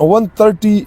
130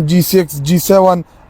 G6, G7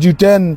G10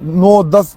9, 10,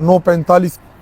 9:45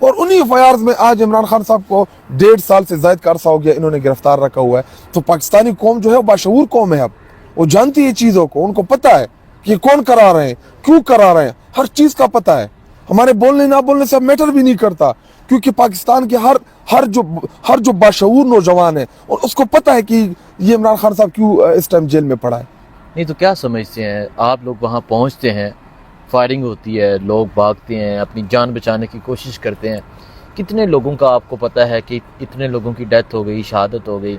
اور انہی FIRs میں آج عمران خان صاحب کو 1.5 سال سے زائد کا عرصہ ہو گیا انہوں نے گرفتار رکھا ہوا ہے. تو پاکستانی قوم جو ہے وہ باشعور قوم ہے. اب وہ جانتی ہے چیزوں کو, ان کو پتہ ہے کہ یہ کون کرا رہے ہیں, کیوں کرا رہے ہیں, ہر چیز کا پتہ ہے. ہمارے بولنے نہ بولنے سے اب میٹر بھی نہیں کرتا, کیونکہ پاکستان کے ہر جو باشعور نوجوان ہے اور اس کو پتہ ہے کہ یہ عمران خان صاحب کیوں اس ٹائم جیل میں پڑا ہے. نہیں تو کیا سمجھتے ہیں آپ لوگ وہاں پہنچتے ہیں, فائرنگ ہوتی ہے, لوگ بھاگتے ہیں, اپنی جان بچانے کی کوشش کرتے ہیں, کتنے لوگوں کا آپ کو پتہ ہے کہ اتنے لوگوں کی ڈیتھ ہو گئی, شہادت ہو گئی,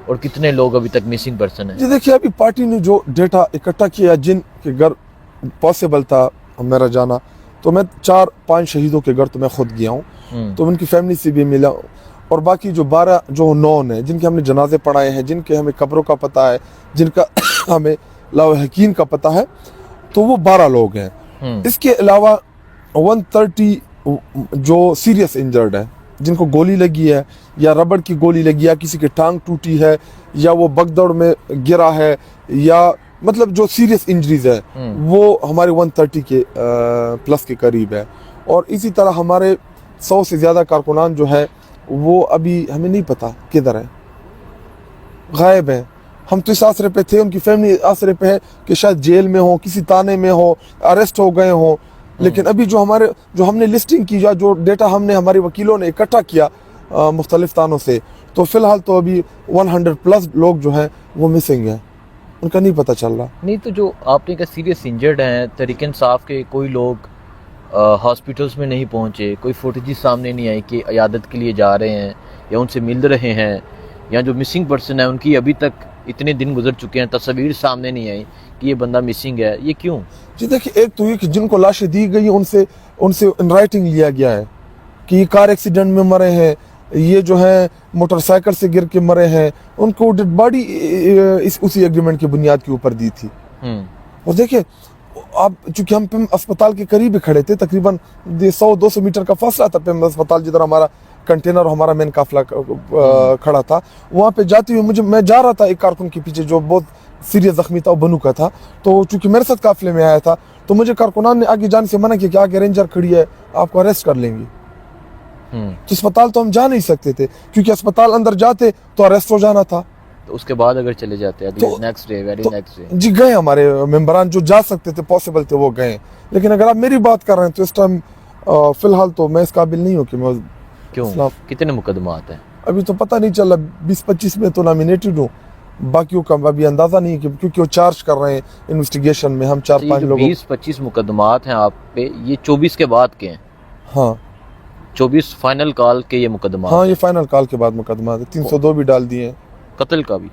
اور کتنے لوگ ابھی تک مسنگ پرسن ہیں؟ جی دیکھیے, ابھی پارٹی نے جو ڈیٹا اکٹھا کیا جن کے گھر پاسبل تھا میرا جانا, تو میں 4-5 شہیدوں کے گھر تو میں خود گیا ہوں, تو ان کی فیملی سے بھی ملا, اور باقی جو 12 جو نون ہیں جن کے ہم نے جنازے پڑھائے ہیں, جن کے ہمیں قبروں کا پتہ ہے, جن کا ہمیں لاواحقین کا پتہ ہے, تو وہ 12 لوگ ہیں. اس کے علاوہ 130 جو سیریس انجرڈ ہیں, جن کو گولی لگی ہے یا ربڑ کی گولی لگی ہے, کسی کی ٹانگ ٹوٹی ہے یا وہ بگدڑ میں گرا ہے, یا مطلب جو سیریس انجریز ہے وہ ہمارے 130 کے پلس کے قریب ہے. اور اسی طرح ہمارے 100 سے زیادہ کارکنان جو ہے وہ ابھی ہمیں نہیں پتہ کدھر ہیں, غائب ہیں. ہم تو اس آسرے پہ تھے, ان کی فیملی آسرے پہ ہے کہ شاید جیل میں ہو, کسی تانے میں ہو, اریسٹ ہو گئے ہوں. لیکن ابھی جو ہم نے لسٹنگ کی, جو ڈیٹا ہم نے ہمارے وکیلوں نے اکٹھا کیا مختلف تانوں سے, تو فی الحال تو ابھی 100+ لوگ جو ہیں وہ مسنگ ہیں, ان کا نہیں پتہ چل رہا. نہیں تو جو آپ نے کہا سیریس انجرڈ ہیں, تحریک انصاف کے کوئی لوگ ہاسپٹلس میں نہیں پہنچے, کوئی فوٹیجز سامنے نہیں آئی کہ عیادت کے لیے جا رہے ہیں یا ان سے مل رہے ہیں, یا جو مسنگ پرسن ہے ان کی ابھی تک اتنے دن گزر چکے ہیں, تصاویر سامنے نہیں آئی کہ یہ بندہ مسنگ ہے, یہ کیوں؟ جی دیکھیے, ایک تو یہ کہ جن کو لاشیں دی گئی ان سے ان رائٹنگ لیا گیا ہے کہ یہ کار ایکسیڈنٹ میں مرے ہیں, یہ جو ہیں موٹر سائیکل سے گر کے مرے ہیں, ان کو ڈیڈ باڈی اسی ایگریمنٹ کی بنیاد کے اوپر دی تھی. اور دیکھیں آپ, چونکہ ہم پیم اسپتال کے قریب ہی کھڑے تھے, تقریباً 100-200 میٹر کا فاصلہ تھا پیم اسپتال جدھر ہمارا کنٹینر اور ہمارا مین قافلہ کھڑا تھا. وہاں پہ جاتے ہوئے میں جا رہا تھا ایک کارکن کے پیچھے جو بہت سیریس زخمی تھا, وہ بنو کا تھا, تو چونکہ میرے ساتھ قافلے میں آیا تھا, تو مجھے کارکنان نے آگے جانے سے منع کیا کہ آگے رینجر کھڑی ہے, آپ کو اریسٹ کر لیں گے. تو اسپتال تو ہم جا نہیں سکتے تھے, کیونکہ اسپتال اندر جاتے تو اریسٹ ہو جانا تھا. تو اس کے بعد اگر چلے جاتے ہیں نیکسٹ ڈے جی گئے, ہمارے ممبران جو جا سکتے تھے پاسبل تھے وہ گئے. لیکن اگر آپ میری بات کر رہے ہیں تو اس ٹائم فی الحال تو میں اس قابل نہیں ہوں کہ میں کیوں, کتنے مقدمات ہیں ابھی تو پتہ نہیں چلا. 20-25 میں تو نامینیٹڈ ہوں, باقیوں کا ابھی اندازہ نہیں ہے کیونکہ وہ چارج کر رہے ہیں انویسٹیگیشن میں. ہم 4-5 لوگوں 20-25 مقدمات ہیں آپ پہ, یہ 24 کے بعد کے ہیں؟ ہاں 24 فائنل کال کے یہ مقدمات؟ ہاں یہ فائنل کال کے بعد مقدمات ہیں. 302 بھی ڈال دیے ہیں. قتل کا بھی؟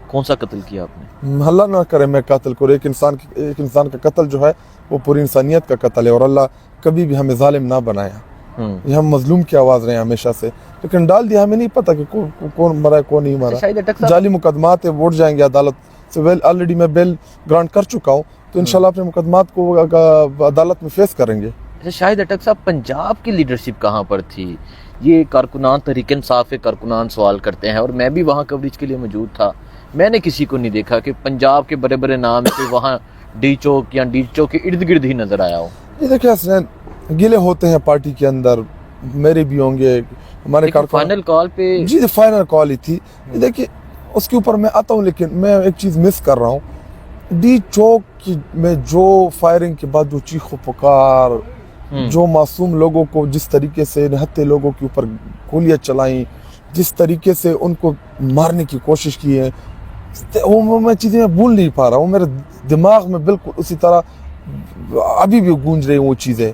کون سا قتل کیا آپ نے؟ اللہ نہ کرے میں قاتل کو, ایک انسان کا قتل جو ہے وہ پوری انسانیت کا قتل ہے, اور اللہ کبھی بھی ہمیں ظالم نہ بنایا. یہ ہم مظلوم کی آواز رہے ہیں ہمیشہ سے, لیکن ڈال دیا. ہمیں نہیں پتا کہ کون مرا ہے کون نہیں مرا. جعلی مقدمات ہے, ووٹ جائیں گے عدالت سے. آلریڈی میں بیل گرانٹ کر چکا ہوں, تو انشاءاللہ اپنے مقدمات کو عدالت میں فیس کریں گے. شاہد اٹک صاحب, پنجاب کی لیڈرشپ کہاں پر تھی؟ یہ کارکنان تحریک انصاف کے کارکنان سوال کرتے ہیں, اور میں بھی وہاں کوریج کے لیے موجود تھا. میں نے کسی کو نہیں دیکھا کہ پنجاب کے بڑے بڑے نام سے وہاں ڈی چوک یا ڈی چوک کے ارد گرد ہی نظر آیا ہو. یہ دیکھیں حسین, گلے ہوتے ہیں پارٹی کے اندر, میرے بھی ہوں گے, ہمارے فائنل کال پہ. جی فائنل کال ہی تھی. دیکھیے اس کے اوپر میں آتا ہوں, لیکن میں ایک چیز مس کر رہا ہوں. ڈی چوک میں جو فائرنگ کے بعد جو چیخ و پکار, جو معصوم لوگوں کو جس طریقے سے نہتے لوگوں کے اوپر گولیاں چلائیں, جس طریقے سے ان کو مارنے کی کوشش کی ہے, وہ میں چیزیں میں بھول نہیں پا رہا ہوں. میرے دماغ میں بالکل اسی طرح ابھی بھی گونج رہی ہیں وہ چیزیں.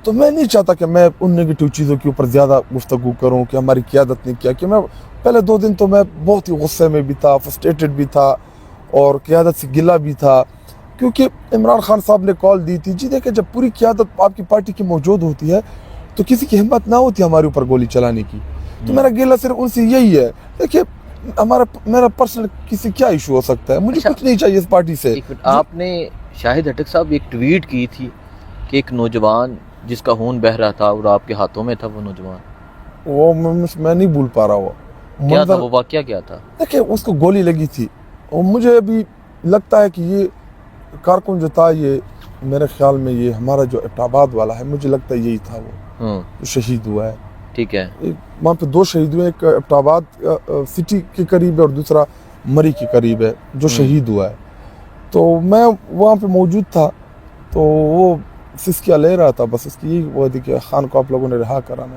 تو میں نہیں چاہتا کہ میں ان نیگیٹو چیزوں کے اوپر زیادہ گفتگو کروں کہ ہماری قیادت نے کیا. کہ میں پہلے 2 دن تو میں بہت ہی غصے میں بھی تھا, فرسٹریٹڈ بھی تھا, اور قیادت سے گلہ بھی تھا, کیونکہ عمران خان صاحب نے کال دی تھی. جی دیکھیں, جب پوری قیادت آپ کی پارٹی کی موجود ہوتی ہے تو کسی کی ہمت نہ ہوتی ہمارے اوپر گولی چلانے کی. تو میرا گلہ صرف ان سے یہی ہے. دیکھیے میرا پرسنل کسی کیا ایشو ہو سکتا ہے, مجھے کچھ نہیں چاہیے اس پارٹی سے. آپ نے شاہد اٹک صاحب ایک ٹویٹ کی تھی کہ ایک نوجوان جس کا خون بہ رہا تھا اور آپ کے ہاتھوں میں تھا, وہ نوجوان, وہ میں نہیں بھول پا رہا. وہ کیا تھا, وہ واقعہ کیا تھا؟ دیکھیں اس کو گولی لگی تھی, اور مجھے ابھی لگتا ہے کہ یہ کارکن جو تھا, یہ میرے خیال میں یہ ہمارا جو ایبٹ آباد والا ہے, مجھے لگتا ہے یہی تھا وہ. جو شہید ہوا ہے. ٹھیک ہے. وہاں پہ 2 شہید ہوئے, ایک ابٹاباد سٹی کے قریب ہے اور دوسرا مری کے قریب ہے جو شہید ہوا ہے. تو میں وہاں پہ موجود تھا, تو وہ سسکیاں لے رہا تھا, بس اس کی یہی وہ تھی کہ خان کو آپ لوگوں نے رہا کرانا.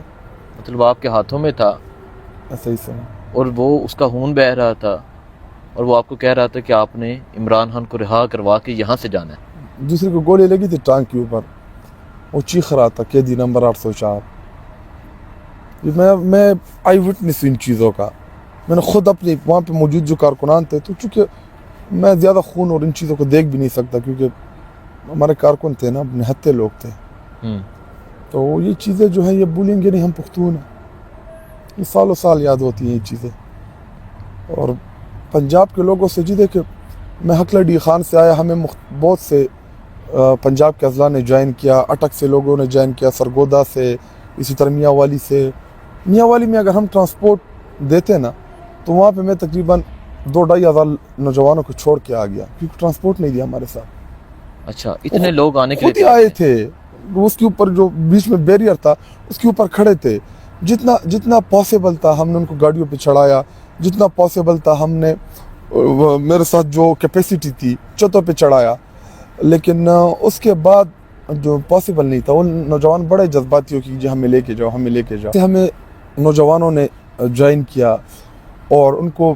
مطلب آپ کے ہاتھوں میں تھا ایسا ہی سے, اور وہ اس کا خون بہہ رہا تھا, اور وہ آپ کو کہہ رہا تھا کہ آپ نے عمران خان کو رہا کروا کے یہاں سے جانا ہے. دوسرے کو گولی لگی تھی ٹانگ کے اوپر, وہ چیخ رہا تھا قیدی نمبر 804. میں آئی وٹنس ان چیزوں کا, میں نے خود اپنے وہاں پہ موجود جو کارکنان تھے, تو چونکہ میں زیادہ خون اور ان چیزوں کو دیکھ بھی نہیں سکتا کیونکہ ہمارے کارکن تھے نا, نہتے لوگ تھے, تو یہ چیزیں جو ہیں یہ بھولیں گے نہیں, ہم پختون ہیں, یہ سالوں سال یاد ہوتی ہیں یہ چیزیں. اور پنجاب کے لوگوں سے جی دیکھیں, میں حقلڈی خان سے آیا, ہمیں بہت سے پنجاب کے اضلاع نے جوائن کیا, اٹک سے لوگوں نے جوائن کیا, سرگودا سے, اسی طرح میاں والی سے. میاں والی میں اگر ہم ٹرانسپورٹ دیتے نا تو وہاں پہ میں تقریباً 2-2.5 ہزار نوجوانوں کو چھوڑ کے آ گیا کیونکہ ٹرانسپورٹ نہیں دیا ہمارے ساتھ. اچھا, اتنے لوگ آنے کے خود ہی آئے تھے, اس کے اوپر جو بیچ میں بیریئر تھا اس کے اوپر کھڑے تھے, جتنا پاسبل تھا ہم نے ان کو گاڑیوں پہ چڑھایا, جتنا پاسبل تھا ہم نے میرے ساتھ جو کیپیسٹی تھی چھتوں پہ چڑھایا. لیکن اس کے بعد جو پاسبل نہیں تھا, وہ نوجوان بڑے جذباتی ہو کہ جی ہمیں لے کے جاؤ, ہمیں لے کے جاؤ. ہمیں نوجوانوں نے جوائن کیا اور ان کو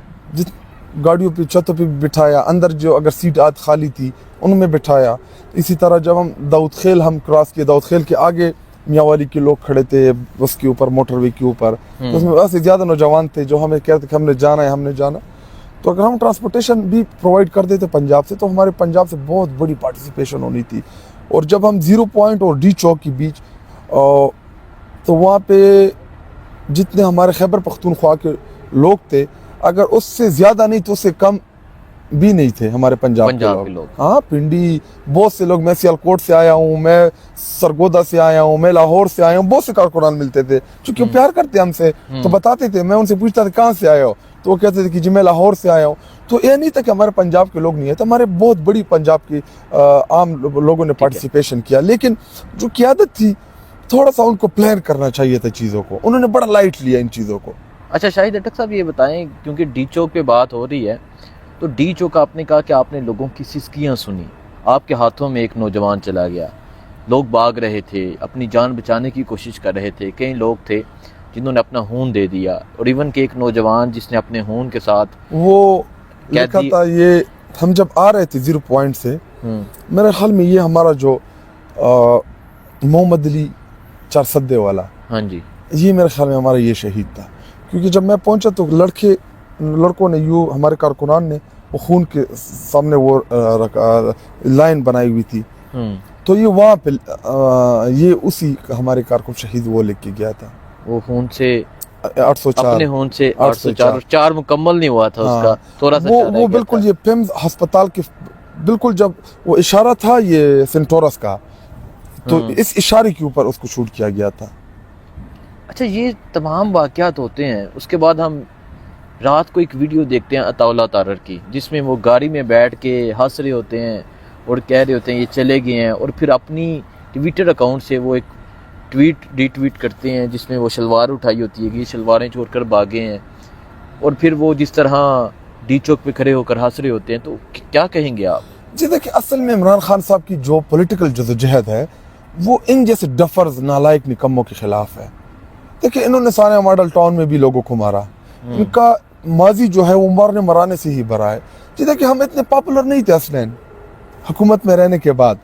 گاڑیوں پہ چھتوں پہ بٹھایا, اندر جو اگر سیٹ خالی تھی ان میں بٹھایا. اسی طرح جب ہم داؤد خیل ہم کراس کیے, داؤد خیل کے آگے میاں والی کے لوگ کھڑے تھے بس کے اوپر, موٹر وے کے اوپر, اس میں ویسے زیادہ نوجوان تھے جو ہمیں کہتے کہ ہم نے جانا ہے, ہم نے جانا. تو اگر ہم ٹرانسپورٹیشن بھی پرووائڈ کر دیتے پنجاب سے تو ہمارے پنجاب سے بہت بڑی پارٹیسپیشن ہونی تھی. اور جب ہم 0 پوائنٹ اور ڈی چوک کے بیچ, تو وہاں پہ جتنے ہمارے خیبر پختونخوا کے لوگ تھے, اگر اس سے زیادہ نہیں تو اس سے کم بھی نہیں تھے ہمارے پنجاب کے لوگ. ہاں, پنڈی بہت سے لوگ, میں سیالکوٹ سے آیا ہوں, میں سرگودا سے آیا ہوں, میں لاہور سے آیا ہوں, بہت سے کارکنان ملتے تھے چونکہ وہ پیار کرتے ہم سے, تو بتاتے تھے. میں ان سے پوچھتا تھا کہاں سے آئے ہو, تو وہ کہتے تھے کہ جی میں لاہور سے آیا ہوں. تو یہ نہیں تھا کہ ہمارے پنجاب کے لوگ نہیں ہیں, تو ہمارے بہت بڑی پنجاب کی عام لوگوں نے پارٹیسپیشن کیا. لیکن جو قیادت تھی تھوڑا سا ان کو پلان کرنا چاہیے تھا چیزوں کو, انہوں نے بڑا لائٹ لیا ان چیزوں کو. اچھا شاہد اٹک صاحب, یہ بتائیں کیونکہ ڈی چوک پہ بات ہو رہی ہے, تو ڈی چوک آپ نے کہا کہ آپ نے لوگوں کی سسکیاں سنی, آپ کے ہاتھوں میں ایک نوجوان چلا گیا, لوگ بھاگ رہے تھے, اپنی جان بچانے کی کوشش کر رہے تھے, کئی لوگ تھے جنہوں نے اپنا خون دے دیا, اور ایون کہ ایک نوجوان جس نے اپنے خون کے ساتھ وہ لکھا تھا. یہ ہم جب آ رہے تھے 0 پوائنٹ سے, میرے خیال میں یہ ہمارا جو محمد علی چارسدے والا, ہاں جی, یہ میرے خیال میں ہمارا یہ شہید تھا. کیونکہ جب میں پہنچا تو لڑکوں نے یوں, ہمارے کارکنان نے وہ خون کے سامنے وہ لائن بنائی ہوئی تھی, تو یہ وہاں پہ یہ اسی ہمارے کارکن شہید وہ لکھ کے گیا تھا. وہ خون سے 804, اپنے خون سے 804 مکمل نہیں ہوا تھا اس کا, تھوڑا سا وہ بالکل یہ پیمز ہسپتال کے بالکل جب وہ اشارہ تھا یہ سینٹورس کا, تو اس اشارے کے اوپر اس کو شوٹ کیا گیا تھا. اچھا, یہ تمام واقعات ہوتے ہیں, اس کے بعد ہم رات کو ایک ویڈیو دیکھتے ہیں عطا اللہ تارڑ کی, جس میں وہ گاڑی میں بیٹھ کے ہنس رہے ہوتے ہیں اور کہہ رہے ہوتے ہیں یہ چلے گئے ہیں, اور پھر اپنی ٹویٹر اکاؤنٹ سے وہ ایک ری ٹویٹ کرتے ہیں جس میں وہ شلوار اٹھائی ہوتی ہے کہ یہ شلواریں چھوڑ کر بھاگے ہیں, اور پھر وہ جس طرح ڈی چوک پہ کھڑے ہو کر ہنس رہے ہوتے ہیں. تو کیا کہیں گے آپ؟ جی دیکھیں, اصل میں عمران خان صاحب کی جو پولیٹیکل جدوجہد ہے وہ ان جیسے ڈفرز نالائق نکموں کے خلاف ہے. دیکھیں, انہوں نے سارے ماڈل ٹاؤن میں بھی لوگوں کو مارا, ان کا ماضی جو ہے وہ مارنے مرانے سے ہی بھرا ہے. جی دیکھیں, ہم اتنے پاپولر نہیں تھے اصلاً حکومت میں رہنے کے بعد,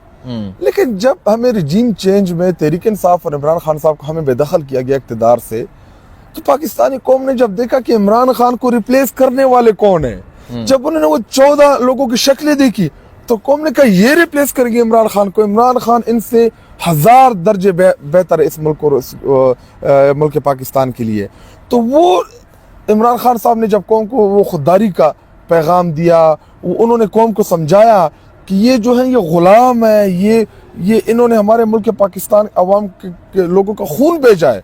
لیکن جب ہمیں رجیم چینج میں تحریک انصاف اور عمران خان صاحب کو ہمیں بے دخل کیا گیا اقتدار سے, تو پاکستانی قوم نے جب دیکھا کہ عمران خان کو ریپلیس کرنے والے کون ہیں, جب انہوں نے وہ 14 لوگوں کی شکلیں دیکھی تو قوم نے کہا یہ ریپلیس کریں گے عمران خان کو. عمران خان ان سے 1000 درجے بہتر ہے اس ملک اور ملک پاکستان کے لیے. تو وہ عمران خان صاحب نے جب قوم کو وہ خودداری کا پیغام دیا, انہوں نے قوم کو سمجھایا کہ یہ جو ہے یہ غلام ہے, یہ انہوں نے ہمارے ملک پاکستان عوام کے لوگوں کا خون بھیجا ہے.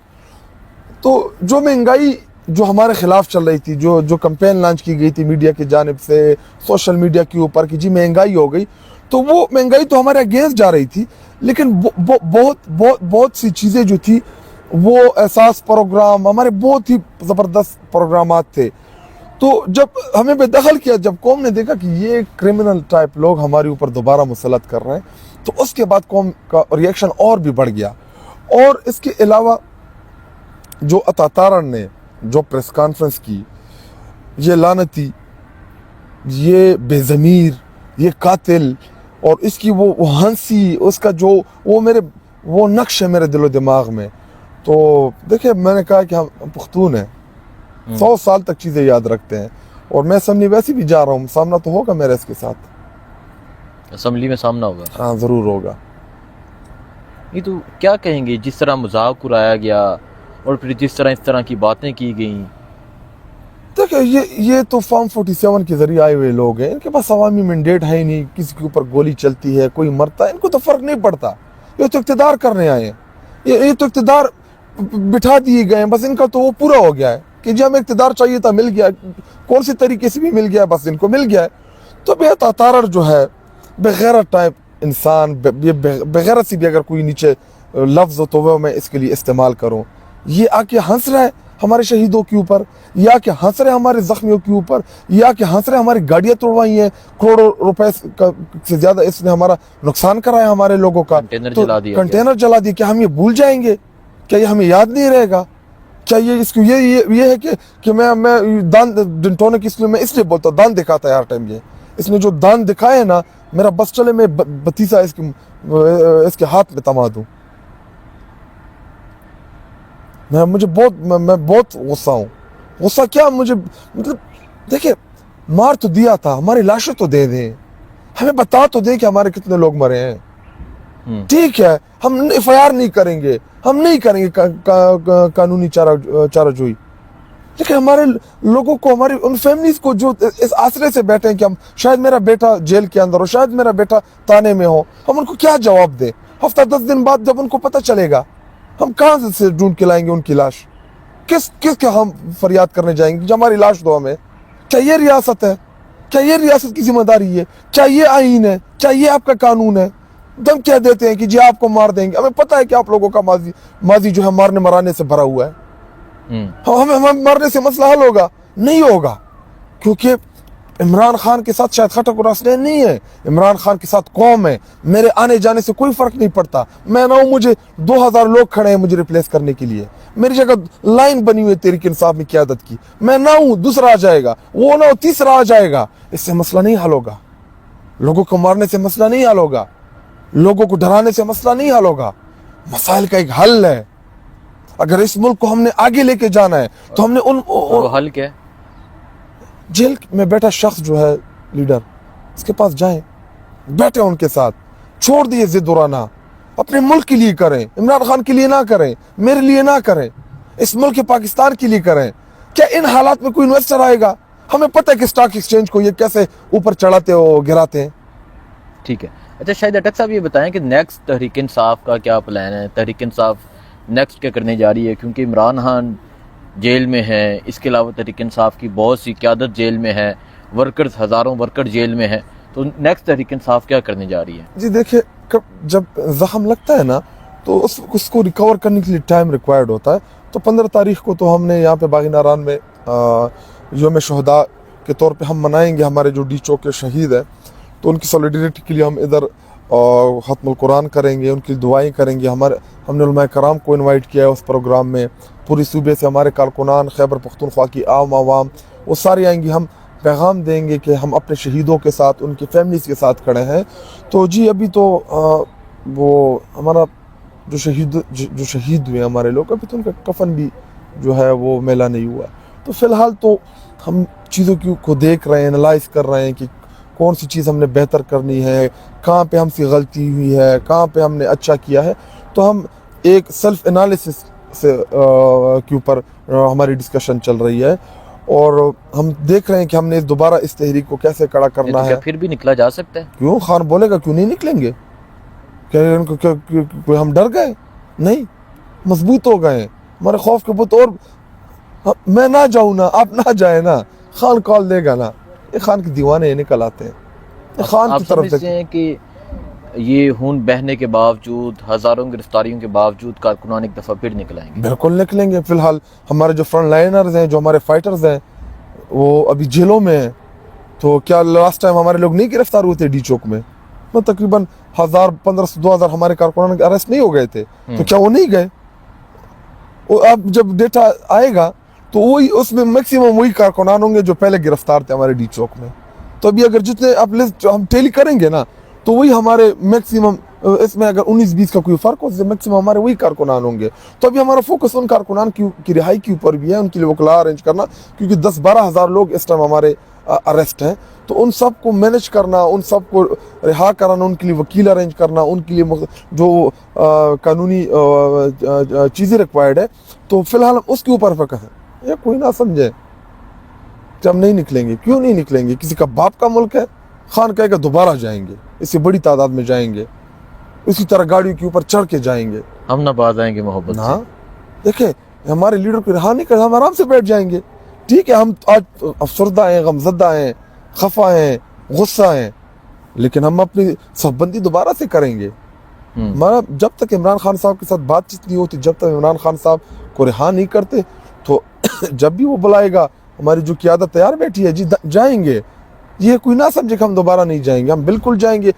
تو جو مہنگائی جو ہمارے خلاف چل رہی تھی, جو کمپین لانچ کی گئی تھی میڈیا کی جانب سے, سوشل میڈیا کے اوپر کہ جی مہنگائی ہو گئی, تو وہ مہنگائی تو ہمارے اگینسٹ جا رہی تھی, لیکن بہت سی چیزیں جو تھی وہ احساس پروگرام ہمارے بہت ہی زبردست پروگرامات تھے. تو جب ہمیں بے دخل کیا, جب قوم نے دیکھا کہ یہ کرمنل ٹائپ لوگ ہمارے اوپر دوبارہ مسلط کر رہے ہیں, تو اس کے بعد قوم کا ریئیکشن اور بھی بڑھ گیا. اور اس کے علاوہ جو عطا تارڑ نے جو پریس کانفرنس کی, یہ لعنتی, یہ بے ضمیر, یہ قاتل, اور اس کی وہ ہنسی, اس کا جو وہ نقش ہے میرے دل و دماغ میں. تو دیکھیں, میں نے کہا کہ ہم پختون ہیں, 100 سال تک چیزیں یاد رکھتے ہیں. اور میں اسمبلی ویسے بھی جا رہا ہوں, سامنا تو ہوگا میرا اس کے ساتھ. اسمبلی میں سامنا ہوگا؟ ہاں ضرور ہوگا. یہ تو کیا کہیں گے, جس طرح مذاق اڑایا گیا اور پھر جس طرح اس طرح کی باتیں کی گئیں. دیکھیں, یہ تو فارم 47 کے ذریعے آئے ہوئے لوگ ہیں, ان کے پاس عوامی مینڈیٹ ہے ہی نہیں. کسی کے اوپر گولی چلتی ہے, کوئی مرتا ہے, ان کو تو فرق نہیں پڑتا. یہ تو اقتدار کرنے آئے ہیں, یہ تو اقتدار بٹھا دیے گئے ہیں. بس ان کا تو وہ پورا ہو گیا ہے کہ جی ہمیں اقتدار چاہیے تھا, مل گیا, کون سی طریقے سے بھی مل گیا, بس ان کو مل گیا ہے. تو بے عطا تارڑ جو ہے, بغیرت ٹائپ انسان, بغیرت سے بھی اگر کوئی نیچے لفظ ہو تو وہ میں اس کے لیے استعمال کروں, یہ آ کے ہنس رہا ہے ہمارے شہیدوں کے اوپر, یا کہ ہنس رہے ہمارے زخمیوں کے اوپر, یا کہ ہنس رہے ہماری گاڑیاں توڑوائی ہیں, کروڑوں روپے سے زیادہ اس نے ہمارا نقصان کرایا ہمارے لوگوں کا. کنٹینر جلا دیا. کیا ہم یہ بھول جائیں گے؟ کیا یہ ہمیں یاد نہیں رہے گا؟ کیا یہ اس کو یہ ہے کہ میں دان ڈنٹونے کی میں اس لیے بولتا ہوں, دان دکھاتا ہے ہر ٹائم. یہ اس نے جو دان دکھائے نا, میرا بس چلے میں بتیسا اس کے ہاتھ میں تما دوں. میں بہت غصہ ہوں. غصہ کیا, مجھے مطلب دیکھیں, مار تو دیا تھا, ہماری لاشیں تو دے دیں, ہمیں بتا تو دیں کہ ہمارے کتنے لوگ مرے ہیں. ٹھیک ہے, ہم FIR نہیں کریں گے, ہم نہیں کریں گے قانونی چارہ جوئی, لیکن ہمارے لوگوں کو, ہماری ان فیملیز کو جو اس آسرے سے بیٹھے ہیں کہ ہم شاید میرا بیٹا جیل کے اندر ہو, شاید میرا بیٹا تانے میں ہو, ہم ان کو کیا جواب دیں؟ ہفتہ 10 دن بعد جب ان کو پتہ چلے گا, ہم کہاں سے ڈھونڈ کے لائیں گے ان کی لاش؟ کس کے ہم فریاد کرنے جائیں گے جو ہماری لاش دو ہمیں؟ کیا یہ ریاست ہے؟ کیا یہ ریاست کی ذمہ داری ہے؟ کیا یہ آئین ہے؟ کیا یہ آپ کا قانون ہے؟ دم کہہ دیتے ہیں کہ جی آپ کو مار دیں گے. ہمیں پتہ ہے کہ آپ لوگوں کا ماضی جو ہے مارنے مرانے سے بھرا ہوا ہے. ہمیں مرنے سے مسئلہ حل ہوگا؟ نہیں ہوگا, کیونکہ عمران خان کے ساتھ شاید خٹک اور حسنین نہیں ہے, عمران خان کے ساتھ قوم ہے. میرے آنے جانے سے کوئی فرق نہیں پڑتا. میں نہ ہوں, مجھے 2000 لوگ کھڑے ہیں مجھے ریپلیس کرنے کے لیے, میری جگہ لائن بنی ہوئی ہے تحریک انصاف میں قیادت کی. میں نہ ہوں, دوسرا آ جائے گا, وہ نہ ہو, تیسرا آ جائے گا. اس سے مسئلہ نہیں حل ہوگا. لوگوں کو مارنے سے مسئلہ نہیں حل ہوگا, لوگوں کو ڈرانے سے مسئلہ نہیں حل ہوگا. مسائل کا ایک حل ہے. اگر اس ملک کو ہم نے آگے لے کے جانا ہے تو ہم نے وہ حل کیا ہے؟ جیل میں بیٹھا شخص جو ہے لیڈر, اس کے پاس جائیں, بیٹھے ان کے ساتھ, چھوڑ دیے ضد اڑانا, اپنے ملک کے لیے کریں, عمران خان کے لیے نہ کریں, میرے لیے نہ کریں, اس ملک پاکستان کے لیے کریں. کیا ان حالات میں کوئی انویسٹر آئے گا؟ ہمیں پتہ ہے کہ اسٹاک ایکسچینج کو یہ کیسے اوپر چڑھاتے ہو گراتے ہیں. ٹھیک ہے. اچھا شاہد اٹک صاحب, یہ بتائیں کہ نیکسٹ تحریک انصاف کا کیا پلان ہے؟ تحریک انصاف نیکسٹ کیا کرنے جا رہی ہے؟ کیونکہ عمران خان جیل میں ہے, اس کے علاوہ تحریک انصاف کی بہت سی قیادت جیل میں ہے, ورکرز, ہزاروں ورکر جیل میں ہیں, تو نیکسٹ تحریک انصاف کیا کرنے جا رہی ہے؟ جی دیکھیں, جب زخم لگتا ہے نا تو اس کو ریکور کرنے کے لیے ٹائم ریکوائرڈ ہوتا ہے. تو 15 تاریخ کو تو ہم نے یہاں پہ باغ ناران میں یوم شہداء کے طور پہ ہم منائیں گے. ہمارے جو ڈی چوک کے شہید ہیں, تو ان کی سولیڈریٹی کے لیے ہم ادھر ختم القرآن کریں گے, ان کی دعائیں کریں گے. ہم نے علماء کرام کو انوائٹ کیا ہے اس پروگرام میں. پوری صوبے سے ہمارے کارکنان, خیبر پختونخوا کی عوام, وہ سارے آئیں گے. ہم پیغام دیں گے کہ ہم اپنے شہیدوں کے ساتھ, ان کی فیملیز کے ساتھ کھڑے ہیں. تو جی ابھی تو وہ ہمارا جو شہید ہوئے ہمارے لوگ, ابھی تو ان کا کفن بھی جو ہے وہ میلا نہیں ہوا. تو فی الحال تو ہم چیزوں کو دیکھ رہے ہیں, انالائز کر رہے ہیں کہ کون سی چیز ہم نے بہتر کرنی ہے, کہاں پہ ہم سے غلطی ہوئی ہے, کہاں پہ ہم نے اچھا کیا ہے. تو ہم ایک سیلف انالیسس سے کے اوپر ہماری ڈسکشن چل رہی ہے, اور ہم دیکھ رہے ہیں کہ ہم نے دوبارہ اس تحریک کو کیسے کڑا کرنا ہے. پھر بھی نکلا جا سکتا ہے؟ کیوں خان بولے گا, کیوں نہیں نکلیں گے؟ کوئی ہم ڈر گئے؟ نہیں, مضبوط ہو گئے. ہمارے خوف کے بت, اور میں نہ جاؤں نا, آپ نہ جائیں نا, خان کال دے گا نا. یہ خان کے دیوانے نکل آتے ہیں. خان کی طرف سے کہ یہ خون بہنے کے باوجود، ہزاروں گرفتاریوں کے باوجود کارکنان ایک دفعہ پھر نکل آئیں گے؟ بالکل نکلیں گے. فی الحال ہمارے جو فرنٹ لائنرز ہیں، جو ہمارے فائٹرز ہیں، وہ ابھی جیلوں میں ہیں. تو کیا لاسٹ ٹائم ہمارے لوگ نہیں گرفتار ہوئے تھے ڈی چوک میں؟ تقریباً 1500-2000 ہمارے کارکنان اریسٹ نہیں ہو گئے تھے. تو کیا وہ نہیں گئے؟ اب جب ڈیٹا آئے گا تو وہی اس میں میکسیمم وہی کارکنان ہوں گے جو پہلے گرفتار تھے ہمارے ڈی چوک میں. تو ابھی اگر جتنے اب لسٹ ہم ٹیلی کریں گے نا تو وہی ہمارے میکسیمم، اس میں اگر 19-20 کا کوئی فرق ہو تو میکسیمم ہمارے وہی کارکنان ہوں گے. تو ابھی ہمارا فوکس ان کارکنان کی رہائی کے اوپر بھی ہے، ان کے لیے وکلا ارینج کرنا، کیونکہ 10-12 ہزار لوگ اس ٹائم ہمارے اریسٹ ہیں. تو ان سب کو مینیج کرنا، ان سب کو رہا کرانا، ان کے لیے وکیل ارینج کرنا، ان کے لیے جو قانونی چیزیں ریکوائرڈ ہے، تو فی الحال اس کے اوپر فوکس ہے. یہ کوئی نہ سمجھے کہ ہم نہیں نکلیں گے. کیوں نہیں نکلیں گے؟ کسی کا باپ کا ملک ہے، خان کہے گا دوبارہ جائیں گے، اس سے بڑی تعداد میں جائیں گے، اسی طرح گاڑیوں کے اوپر چڑھ کے جائیں گے. ہم نہ باز آئیں گے محبت سے. دیکھیں ہمارے لیڈر کو رہا نہیں کرتا، ہم آرام سے بیٹھ جائیں گے. ٹھیک ہے، ہم آج افسردہ ہیں، غمزدہ ہیں، خفا ہیں، غصہ ہیں، لیکن ہم اپنی صف بندی دوبارہ سے کریں گے. ہمارا جب تک عمران خان صاحب کے ساتھ بات چیت نہیں ہوتی، جب تک عمران خان صاحب کو رہا نہیں کرتے، تو جب بھی وہ بلائے گا ہماری جو قیادت تیار بیٹھی ہے، جی جائیں گے. یہ کوئی نہ سمجھے کہ ہم دوبارہ نہیں جائیں گے، ہم بالکل جائیں گے.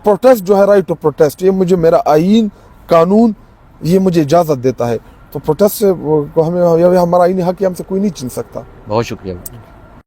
پروٹیسٹ جو ہے، رائٹ ٹو پروٹیسٹ، یہ مجھے میرا آئین، قانون یہ مجھے اجازت دیتا ہے. تو پروٹیسٹ سے ہمیں ہمارا آئینی حق ہم سے کوئی نہیں چھین سکتا. بہت شکریہ.